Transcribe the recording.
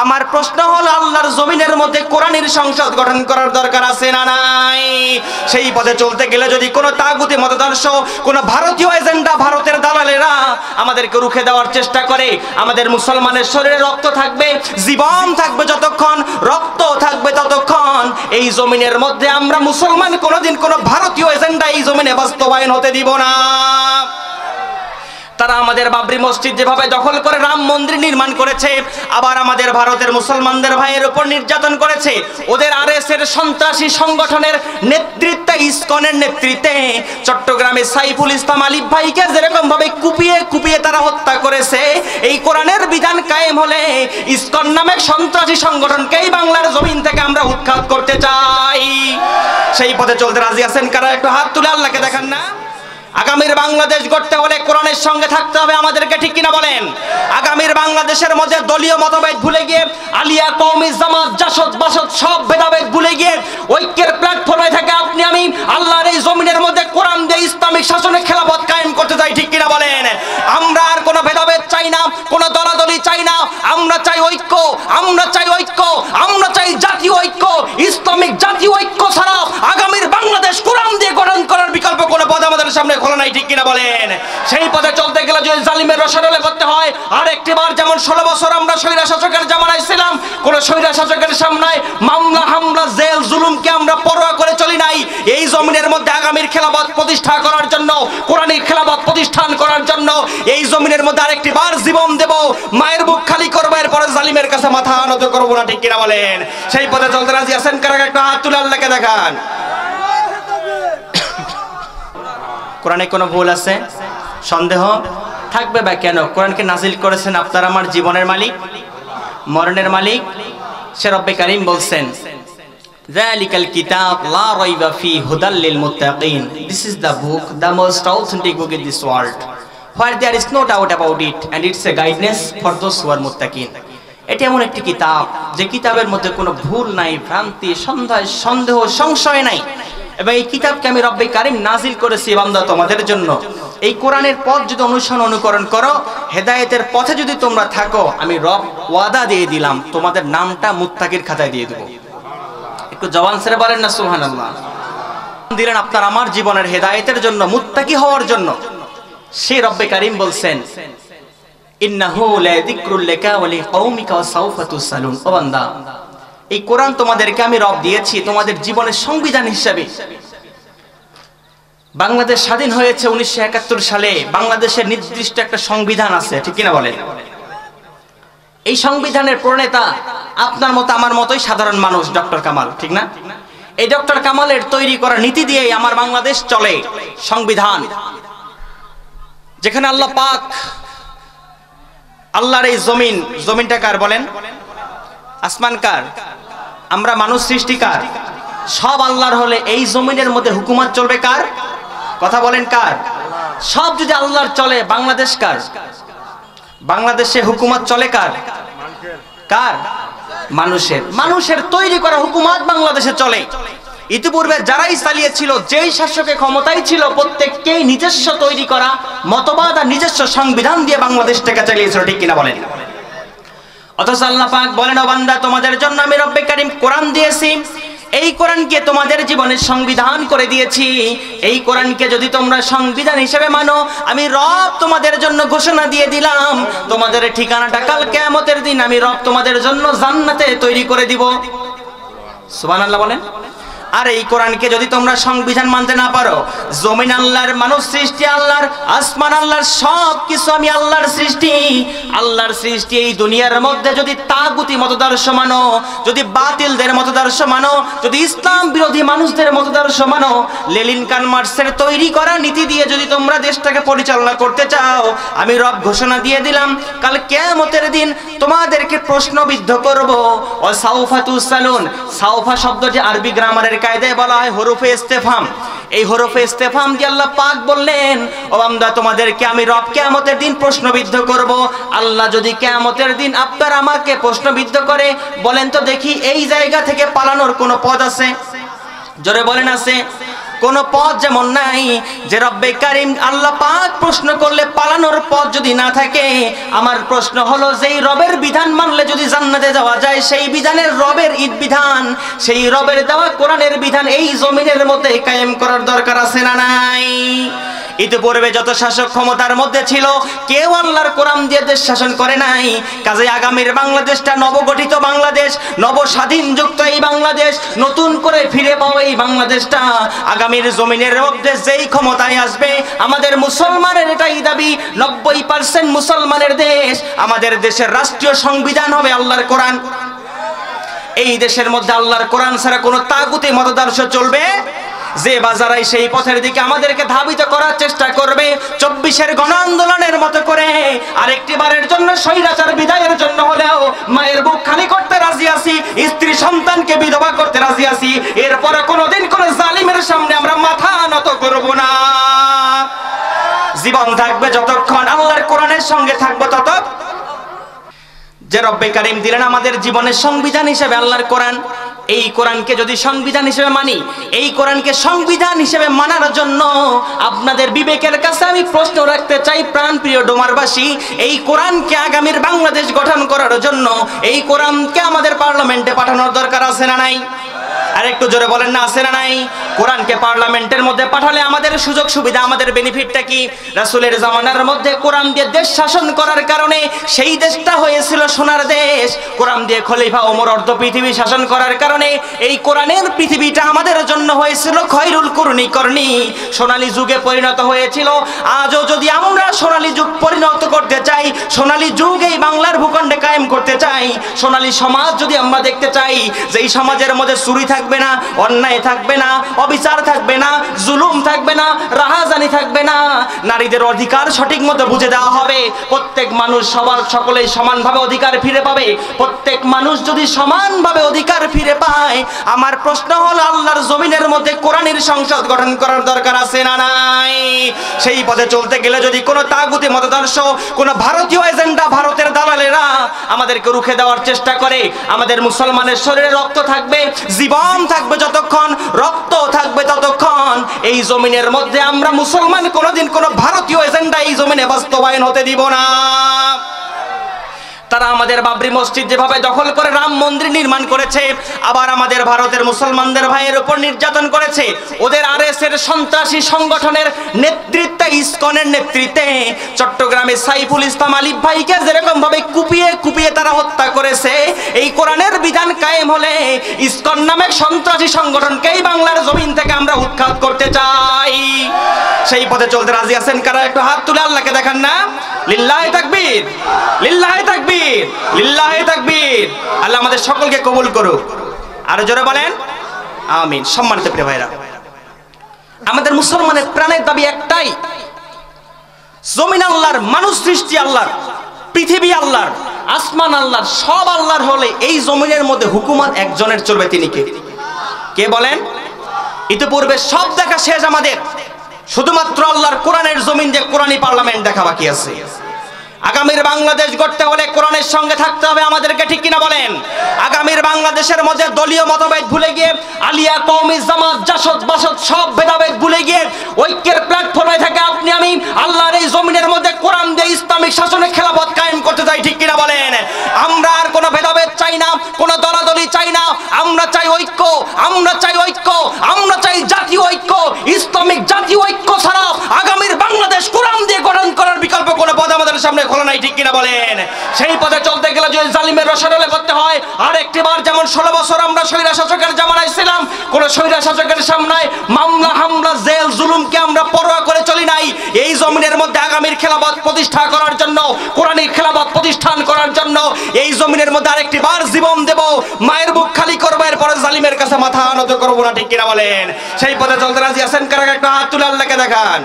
আমার প্রশ্ন হলো, আল্লাহর জমিনের মধ্যে কোরআনের সংসদ গঠন করার দরকার আছে না নাই? সেই পথে চলতে গেলে যদি কোনো তাগুতি মতাদর্শ, কোনো ভারতীয় এজেন্ডা, ভারতের দালালেরা আমাদেরকে রুখে দেওয়ার চেষ্টা করে, আমাদের মুসলমানের শরীরে রক্ত থাকবে, জীবন থাকবে যতক্ষণ, রক্ত থাকবে ততক্ষণ, এই জমিনের মধ্যে আমরা মুসলমান কোনোদিন কোনো ভারতীয় এজেন্ডা এই জমিনে বাস্তবায়ন হতে দিব না। তারা আমাদের বাবরি মসজিদ যেভাবে দখল করে রাম মন্দির নির্মাণ করেছে, আবার আমাদের ভারতের মুসলমানদের ভাইয়ের উপর নির্যাতন করেছে। ওদের আরএসএর সন্ত্রাসী সংগঠনের নেতৃত্বে, ইসকনের নেতৃত্বে চট্টগ্রামে সাইফুল ইসলাম আলিফ ভাইকে যেরকম ভাবে কুপিয়ে কুপিয়ে তারা হত্যা করেছে, এই কোরআনের বিধান কায়েম হলে ইসকন নামক সন্ত্রাসী সংগঠনকেই বাংলার জমিন থেকে আমরা উৎখাত করতে চাই। সেই পথে চলতে রাজি আছেন কারা? একটু হাত তুলে আল্লাহকে দেখান না। আগামীর বাংলাদেশ গড়তে হলে কোরআনের সঙ্গে থাকতে হবে আমাদেরকে, ঠিক কিনা বলেন? আগামীর বাংলাদেশের মধ্যে দলীয় মতভেদ ভুলে গিয়ে, আলিয়া, কওমি, জামাত, জাসদ, বাসদ সব ভেদাভেদ ভুলে গিয়ে ঐক্যের প্ল্যাটফর্মে থেকে আপনি আমি আল্লাহর এই জমিনের মধ্যে কোরআন দিয়ে ইসলামিক শাসনের খেলাফত কায়েম করতে চাই, ঠিক কিনা বলেন? আমরা আর কোনো ভেদাভেদ চাই না, কোনো দলাদলি চাই না, আমরা চাই ঐক্য, আমরা চাই ঐক্য, আমরা চাই জাতীয় ঐক্য। ইসলামিক জাতীয় ঐক্য ছাড়া আগামীর বাংলাদেশ কোরআন দিয়ে গঠন করার বিকল্প কোনো পথ আমাদের সামনে খোলা নাই, ঠিক কিনা বলেন? সেই পথে চলতে গেলে যদি জালিমের রসাতলে করতে হয়, আর একটিবার যেমন 16 বছর আমরা স্বৈরা শাসকের জামানায় ছিলাম, কোন স্বৈরা শাসকের সামনে মামলা, হামলা, জেল, জুলুমকে আমরা পরোয়া করে চলি নাই। এই জমিনের মধ্যে আগামীর খেলাফত প্রতিষ্ঠা করার জন্য, কোরআনিক খেলাফত প্রতিষ্ঠান করার জন্য এই জমিনের মধ্যে আরেকটিবার জীবন দেব, মায়ের বুক খালি করবো, এরপরে জালিমের কাছে মাথা নত করবো না, ঠিক কিনা বলেন? সেই পথে চলতে রাজি আছেন কারা? একটা হাত তুলে আল্লাহকে দেখান। কোরআনে কোনো ভুল আছে? সন্দেহ থাকবে বা কেন? কোরআনকে নাজিল করেছেন আপনার আমার জীবনের মালিক, মরণের মালিক, সে রব্বে কারীম বলছেন, যালিকাল কিতাব লা রাইবা ফি হুদাল লিল মুত্তাকিন। This is the book, the most authentic book in this world, where there is no doubt about it, and it's a guidance for those who are muttaqin. এটি এমন একটি কিতাব যে কিতাবের মধ্যে কোনো ভুল নাই, ভ্রান্তি, সন্দেহ, সংশয় নাই। এবং এই কিতাবকে আমি রব্বে কারীম নাজিল করেছি বান্দা তোমাদের জন্য। এই কোরআনের পথ যদি অনুকরণ করো, হেদায়েতের পথে যদি তোমরা থাকো, আমি রব ওয়াদা দিয়ে দিলাম তোমাদের নামটা মুত্তাকির খাতায় দিয়ে দেব। একটু জবান ছেড়ে বলেন না সুবহানাল্লাহ। দিলেন আপনার আমার জীবনের হেদায়েতের জন্য, মুত্তাকি হওয়ার জন্য। সেই রব্বে কারীম বলছেন, ইন্নাহু লাযিকরুল লাকা ওয়া লিকাওমিকা ওয়া সাওফা তুসালুন। ও বান্দা, এই কোরআন তোমাদেরকে আমি রব দিয়েছি তোমাদের জীবনের সংবিধান হিসেবে। বাংলাদেশ স্বাধীন হয়েছে 1971 সালে। বাংলাদেশের নির্দিষ্ট একটা সংবিধান আছে, ঠিক কিনা বলেন? এই সংবিধানের প্রণেতা আপনার মতো আমার মতোই সাধারণ মানুষ, ডক্টর কামাল, ঠিক না? এই ডক্টর কামালের তৈরি করা নীতি দিয়েই আমার বাংলাদেশ চলে। সংবিধান যেখানে আল্লাহ পাক, আল্লাহর এই জমিনটা কার বলেন? আসমান কার? আমরা মানুষ সৃষ্টিকার, সব আল্লাহর হলে এই জমিনের মধ্যে হুকুমত চলবে কার? কথা বলেন কার? সব যদি আল্লাহর চলে, বাংলাদেশ কার? বাংলাদেশে হুকুমত চলে কার? কার? মানুষের। মানুষের তৈরি করা হুকুমত বাংলাদেশে চলে। ইতিপূর্বে যারাই চালিয়েছিল, যেই শাসকের ক্ষমতায় ছিল, প্রত্যেককেই নিজস্ব তৈরি করা মতবাদ আর নিজস্ব সংবিধান দিয়ে বাংলাদেশটাকে চালিয়েছিল, ঠিক কিনা বলেন? অথচ আল্লাহ পাক বলেন, ও বান্দা, তোমাদের জন্য আমি রব্বে কারীম কোরআন দিয়েছি। এই কোরআনকে তোমাদের জীবনের সংবিধান করে দিয়েছি। এই কোরআনকে যদি তোমরা সংবিধান হিসেবে মানো, আমি রব তোমাদের জন্য ঘোষণা দিয়ে দিলাম, তোমাদের ঠিকানাটা কাল কিয়ামতের দিন আমি রব তোমাদের জন্য জান্নাতে তৈরি করে দিব। সুবহানাল্লাহ বলেন। আর এই কোরআনকে যদি তোমরা সংবিধান মানতে না পারো, জমিন আল্লাহর, মানুষ সৃষ্টি আল্লাহর, আসমান আল্লাহর, সব কিছু আমি আল্লাহর সৃষ্টি। আল্লাহর সৃষ্টি এই দুনিয়ার মধ্যে যদি তাগুতি মতদর্শ মানো, যদি বাতিলদের মতদর্শ মানো, যদি ইসলাম বিরোধী মানুষদের মতদর্শ মানো, লেনিন কার্ল মার্ক্সের তৈরি করা নীতি দিয়ে যদি তোমরা দেশটাকে পরিচালনা করতে চাও, আমি রব ঘোষণা দিয়ে দিলাম, কাল কিয়ামতের দিন তোমাদেরকে প্রশ্নবিদ্ধ করব। ও সাউফা তুসালুন। সাউফা শব্দটি আরবি গ্রামারের কায়দায় বলা হয় হরফে ইস্তেফহাম। এই হরফে ইস্তেফহাম দিয়ে আল্লাহ পাক বললেন, ও বান্দা, তোমাদেরকে আমি রব কিয়ামতের দিন প্রশ্নবিদ্ধ করব। আল্লাহ যদি কিয়ামতের দিন আপনার আমাকে প্রশ্নবিদ্ধ করে, বলেন তো দেখি এই জায়গা থেকে পালানোর কোনো পথ আছে? জোরে বলেন আছে? কোনো পথ যেমন নাই যে রব্বে কারিম আল্লাহ পাক প্রশ্ন করলে পালানোর পথ যদি না থাকে। আমার প্রশ্ন হলো, যেই রবের বিধান মানলে যদি জান্নাতে যাওয়া যায়, সেই বিধানের রবের ঈদ বিধান, সেই রবের দেওয়া কোরআনের বিধান এই জমিনের মধ্যে কায়েম করার দরকার আছে না নাই? ইতিপূর্বে যত শাসক ক্ষমতার মধ্যে ছিল, কেউ আল্লাহর কোরআন দিয়ে দেশ শাসন করে নাই। কাজে আগামীর বাংলাদেশটা নবগঠিত বাংলাদেশ, নবস্বাধীন যুক্ত এই বাংলাদেশ, নতুন করে ফিরে পাওয়া এই বাংলাদেশটা আগামীর জমিনের মধ্যে যেই ক্ষমতায় আসবে, আমাদের মুসলমানের এটাই দাবি, 90% মুসলমানের দেশ, আমাদের দেশের রাষ্ট্রীয় সংবিধান হবে আল্লাহর কোরআন। এই দেশের মধ্যে আল্লাহর কোরআন ছাড়া কোনো তাগুতি মতাদর্শ চলবে যে বাজারাই সেই পথের দিকে আমাদেরকে ধাবিত করার চেষ্টা করবে। 24-এর গণ আন্দোলনের মতো করে আরেকটি বারের জন্য স্বৈরাচার বিদায়ের জন্য হলেও মায়ের বুক খালি করতে রাজি আছি, স্ত্রী সন্তানকে বিধবা করতে রাজি আছি। এরপরে কোনোদিন কোন জালিমের সামনে আমরা মাথা নত করব না। জীবন থাকবে যতক্ষণ আল্লাহর কোরআনের সঙ্গে থাকবো তত। যে রব্বে কারিম দিলেন আমাদের জীবনের সংবিধান হিসেবে আল্লাহর কোরআন, এই কোরআনকে যদি সংবিধান হিসেবে মানি, এই কোরআনকে সংবিধান হিসেবে মানার জন্য আপনাদের বিবেকের কাছে আমি প্রশ্ন রাখতে চাই, প্রাণপ্রিয় ডোমারবাসী, এই কোরআনকে আগামীর বাংলাদেশ গঠন করার জন্য এই কোরআনকে আমাদের পার্লামেন্টে পাঠানোর দরকার আছে না নাই? আর একটু জোরে বলেন না, আছে না নাই? কোরআনকে পার্লামেন্টের মধ্যে পাঠালে আমাদের সুযোগ সুবিধা, আমাদের বেনিফিটটা কি? রাসূলের জামানার মধ্যে কোরআন দিয়ে দেশ শাসন করার কারণে সেই দেশটা হয়েছিল সোনার দেশ। কোরআন দিয়ে খলিফা ওমর অর্ধ পৃথিবী শাসন করার কারণে এই কোরআনের পৃথিবীটা আমাদের জন্য হয়েছিল খয়রুল কুরুনি করনি, সোনালী যুগে পরিণত হয়েছিল। আজও যদি আমরা সোনালী যুগ পরিণত করতে চাই, সোনালী যুগ এই বাংলার ভূখণ্ডে কায়েম করতে চাই, সোনালী সমাজ যদি আমরা দেখতে চাই, যে এই সমাজের মধ্যে চুরি থাকবে না, অন্যায় থাকবে না, অবিচার থাকবে না, জুলুম থাকবে না, রাহাজানি থাকবে না, নারীদের অধিকার সঠিক মতো বুঝে দেওয়া হবে, প্রত্যেক মানুষ সবার সকলেই সমানভাবে অধিকার ফিরে পাবে। প্রত্যেক মানুষ যদি সমানভাবে অধিকার ফিরে পায়, আমার প্রশ্ন হলো আল্লাহর জমিনের মধ্যে কোরআনের সংসদ গঠন করার দরকার আছে না নাই? সেই পথে চলতে গেলে যদি কোনো তাগুতি মতাদর্শ, কোনো ভারতীয় এজেন্ডা, ভারতের দালালেরা আমাদেরকে রুখে দেওয়ার চেষ্টা করে, আমাদের মুসলমানের শরীরে রক্ত থাকবে, জীবন থাকবে যতক্ষণ, রক্ত থাকবে ততক্ষণ, এই জমিনের মধ্যে আমরা মুসলমান কোনোদিন কোনো ভারতীয় এজেন্ডা এই জমিনে বাস্তবায়ন হতে দিব না। তারা আমাদের বাবরি মসজিদ যেভাবে দখল করে রাম মন্দির নির্মাণ করেছে, আবার আমাদের ভারতের মুসলমানদের ভাইয়ের উপর নির্যাতন করেছে। ওদের আরএসএর সন্ত্রাসী সংগঠনের নেতৃত্বে, ইসকনের নেতৃত্বে চট্টগ্রামে সাইফুল ইসলাম আলিফ ভাইকে যেরকম ভাবে কুপিয়ে কুপিয়ে তারা হত্যা করেছে, এই কোরআনের বিধান কায়েম হলে ইসকন নামক সন্ত্রাসী সংগঠনকেই বাংলার জমিন থেকে আমরা উৎখাত করতে চাই। সেই পথে চলতে রাজি আছেন কারা? একটু হাত তুলে আল্লাহকে দেখান না। লিল্লাহি তাকবীর, লিল্লাহি তাকবীর, লিল্লাহি তাকবীর। আল্লাহ আমাদের সকলকে কবুল করুক। আর জোরে বলেন আমিন। সম্মানিত প্রিয় ভাইরা, আমাদের মুসলমানের প্রাণের দাবি একটাই, জমিন আল্লাহর, মানুষ সৃষ্টি আল্লাহর, পৃথিবী আল্লাহর, আসমান আল্লাহর, সব আল্লাহর হলে এই জমিনের মধ্যে হুকুমত একজনের চলবে। তিনি কে? কে বলেন? ইতিপূর্বে সব দেখা শেষ আমাদের, শুধুমাত্র আল্লাহর কোরআনের জমিন যে কোরআনী পার্লামেন্ট দেখা বাকি আছে। আগামীর বাংলাদেশ গড়তে হলে কোরআনের সঙ্গে থাকতে হবে আমাদেরকে, ঠিক কিনা বলেন? আগামীর বাংলাদেশের মধ্যে দলীয় মতভেদ ভুলে গিয়ে, আলিয়া, কওমি, জামাত, জাসদ, বাসদ সব ভেদাভেদ ভুলে গিয়ে ঐক্যের প্ল্যাটফর্মে থেকে আপনি আমি আল্লাহর এই জমিনের মধ্যে কোরআন দিয়ে ইসলামিক শাসনের খেলাফত কায়েম করতে চাই, ঠিক কিনা বলেন? আমরা আর কোনো ভেদাভেদ চাই না, কোনো দলাদলি চাই না, আমরা চাই ঐক্য, আমরা চাই ঐক্য, আমরা চাই জাতীয় ঐক্য। ইসলামিক জাতীয় ঐক্য ছাড়া আগামীর বাংলাদেশ কোরআন দিয়ে গঠন করার বিকল্প কোনো পথ আমাদের সামনে খোলা নাই, ঠিক কিনা বলেন? সেই পথে চলতে গেলে যদি জালিমের রসাতলে করতে হয়, আর একটি বার যেমন 16 বছর আমরা স্বৈরা শাসকের জামানায় ছিলাম, কোন স্বৈরা শাসকের সামনে মামলা, হামলা, জেল, জুলুমকে আমরা পরোয়া করে চলি নাই। এই জমিনের মধ্যে আগামীর খেলাফত প্রতিষ্ঠা করার জন্য, কোরআনী খেলাফত প্রতিষ্ঠান করার জন্য এই জমিনের মধ্যে আরেকটি বার জীবন দেব, মায়ের বুক খালি করবো, এরপরে জালিমের কাছে মাথা নত করবো না, ঠিক কিনা বলেন? সেই পথে চলতে রাজি আছেন কারা? একটা হাত তুলে আল্লাহকে দেখান।